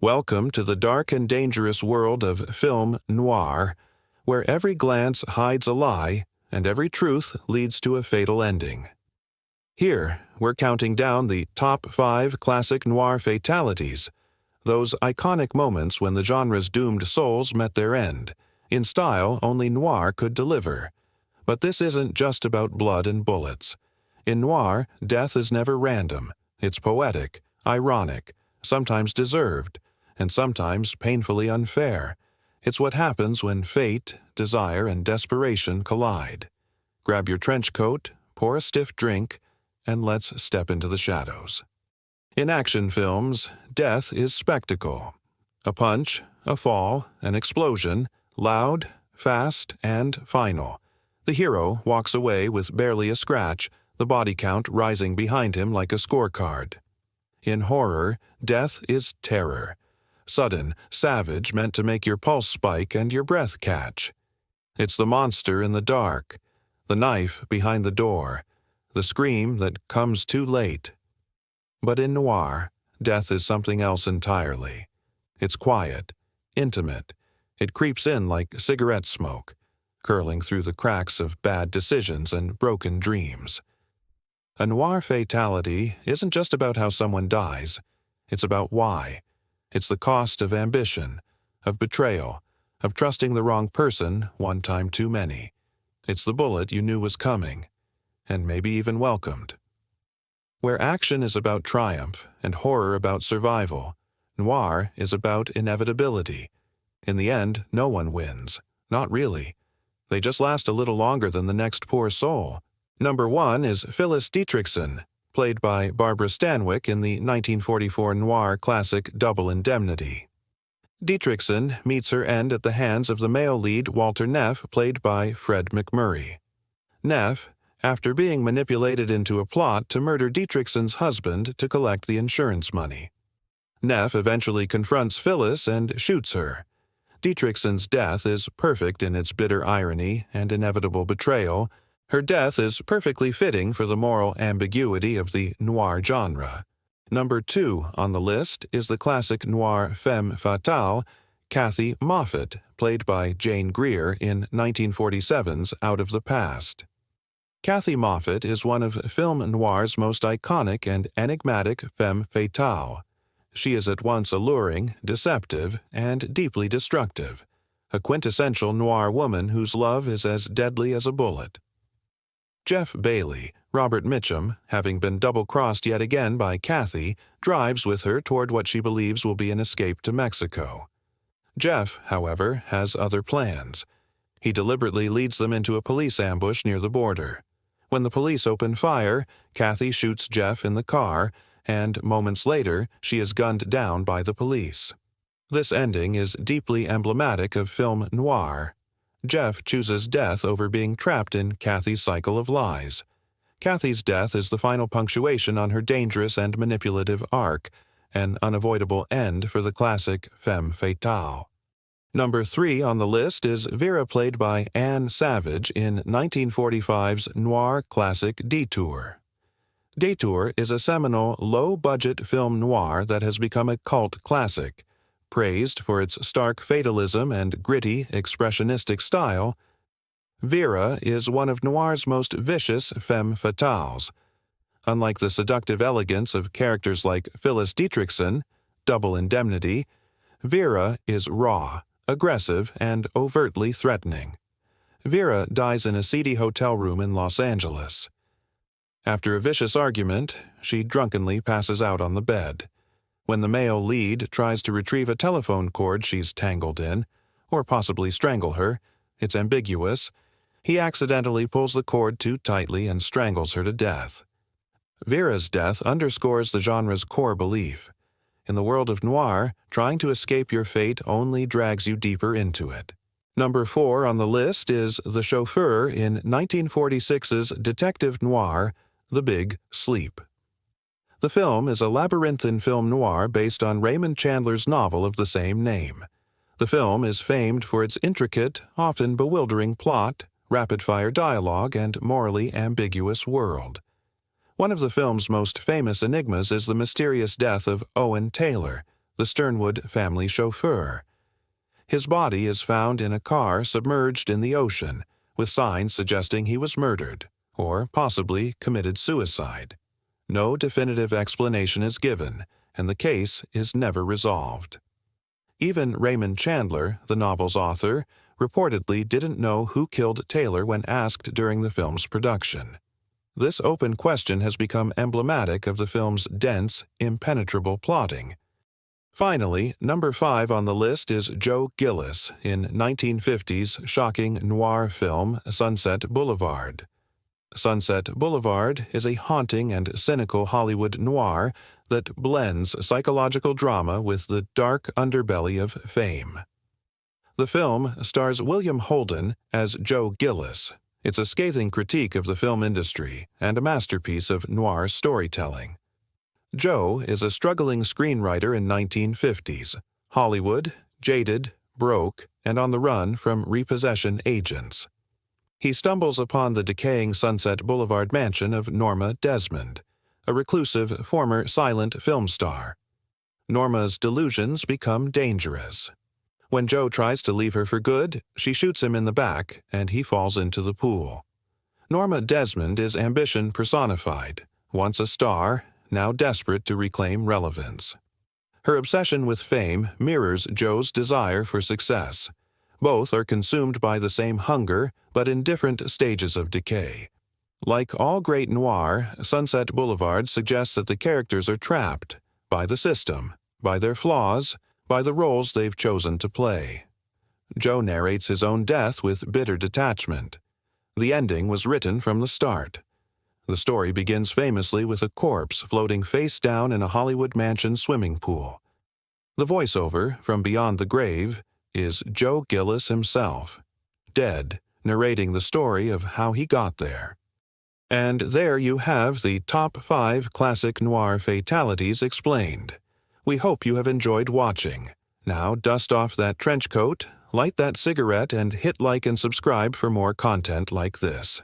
Welcome to the dark and dangerous world of film noir, where every glance hides a lie and every truth leads to a fatal ending. Here, we're counting down the top 5 classic noir fatalities, those iconic moments when the genre's doomed souls met their end, in style only noir could deliver. But this isn't just about blood and bullets. In noir, death is never random. It's poetic, ironic, sometimes deserved, and sometimes painfully unfair. It's what happens when fate, desire, and desperation collide. Grab your trench coat, pour a stiff drink, and let's step into the shadows. In action films, death is spectacle. A punch, a fall, an explosion, loud, fast, and final. The hero walks away with barely a scratch, the body count rising behind him like a scorecard. In horror, death is terror. Sudden, savage, meant to make your pulse spike and your breath catch. It's the monster in the dark, the knife behind the door, the scream that comes too late. But in noir, death is something else entirely. It's quiet, intimate. It creeps in like cigarette smoke, curling through the cracks of bad decisions and broken dreams. A noir fatality isn't just about how someone dies. It's about why. It's the cost of ambition, of betrayal, of trusting the wrong person one time too many. It's the bullet you knew was coming, and maybe even welcomed. Where action is about triumph and horror about survival, noir is about inevitability. In the end, no one wins. Not really. They just last a little longer than the next poor soul. Number 1 is Phyllis Dietrichson, played by Barbara Stanwyck in the 1944 noir classic Double Indemnity. Dietrichson meets her end at the hands of the male lead Walter Neff, played by Fred McMurray. Neff, after being manipulated into a plot to murder Dietrichson's husband to collect the insurance money. Neff eventually confronts Phyllis and shoots her. Dietrichson's death is perfect in its bitter irony and inevitable betrayal. Her death is perfectly fitting for the moral ambiguity of the noir genre. Number 2 on the list is the classic noir femme fatale, Kathy Moffat, played by Jane Greer in 1947's Out of the Past. Kathy Moffat is one of film noir's most iconic and enigmatic femme fatale. She is at once alluring, deceptive, and deeply destructive, a quintessential noir woman whose love is as deadly as a bullet. Jeff Bailey, Robert Mitchum, having been double-crossed yet again by Kathy, drives with her toward what she believes will be an escape to Mexico. Jeff, however, has other plans. He deliberately leads them into a police ambush near the border. When the police open fire, Kathy shoots Jeff in the car, and moments later, she is gunned down by the police. This ending is deeply emblematic of film noir. Jeff chooses death over being trapped in Kathy's cycle of lies. Kathy's death is the final punctuation on her dangerous and manipulative arc, an unavoidable end for the classic femme fatale. Number 3 on the list is Vera, played by Anne Savage in 1945's noir classic Detour. Detour is a seminal, low-budget film noir that has become a cult classic. Praised for its stark fatalism and gritty, expressionistic style, Vera is one of noir's most vicious femme fatales. Unlike the seductive elegance of characters like Phyllis Dietrichson, Double Indemnity, Vera is raw, aggressive, and overtly threatening. Vera dies in a seedy hotel room in Los Angeles. After a vicious argument, she drunkenly passes out on the bed. When the male lead tries to retrieve a telephone cord she's tangled in, or possibly strangle her, it's ambiguous, he accidentally pulls the cord too tightly and strangles her to death. Vera's death underscores the genre's core belief. In the world of noir, trying to escape your fate only drags you deeper into it. Number 4 on the list is The Chauffeur in 1946's detective noir, The Big Sleep. The film is a labyrinthine film noir based on Raymond Chandler's novel of the same name. The film is famed for its intricate, often bewildering plot, rapid-fire dialogue, and morally ambiguous world. One of the film's most famous enigmas is the mysterious death of Owen Taylor, the Sternwood family chauffeur. His body is found in a car submerged in the ocean, with signs suggesting he was murdered, or possibly committed suicide. No definitive explanation is given, and the case is never resolved. Even Raymond Chandler, the novel's author, reportedly didn't know who killed Taylor when asked during the film's production. This open question has become emblematic of the film's dense, impenetrable plotting. Finally, number 5 on the list is Joe Gillis in 1950's shocking noir film Sunset Boulevard. Sunset Boulevard is a haunting and cynical Hollywood noir that blends psychological drama with the dark underbelly of fame. The film stars William Holden as Joe Gillis. It's a scathing critique of the film industry and a masterpiece of noir storytelling. Joe is a struggling screenwriter in 1950s, Hollywood, jaded, broke, and on the run from repossession agents. He stumbles upon the decaying Sunset Boulevard mansion of Norma Desmond, a reclusive former silent film star. Norma's delusions become dangerous. When Joe tries to leave her for good, she shoots him in the back and he falls into the pool. Norma Desmond is ambition personified, once a star, now desperate to reclaim relevance. Her obsession with fame mirrors Joe's desire for success. Both are consumed by the same hunger, but in different stages of decay. Like all great noir, Sunset Boulevard suggests that the characters are trapped by the system, by their flaws, by the roles they've chosen to play. Joe narrates his own death with bitter detachment. The ending was written from the start. The story begins famously with a corpse floating face down in a Hollywood mansion swimming pool. The voiceover, from beyond the grave, is Joe Gillis himself, dead, narrating the story of how he got there. And there you have the top 5 classic noir fatalities explained. We hope you have enjoyed watching. Now dust off that trench coat, light that cigarette, and hit like and subscribe for more content like this.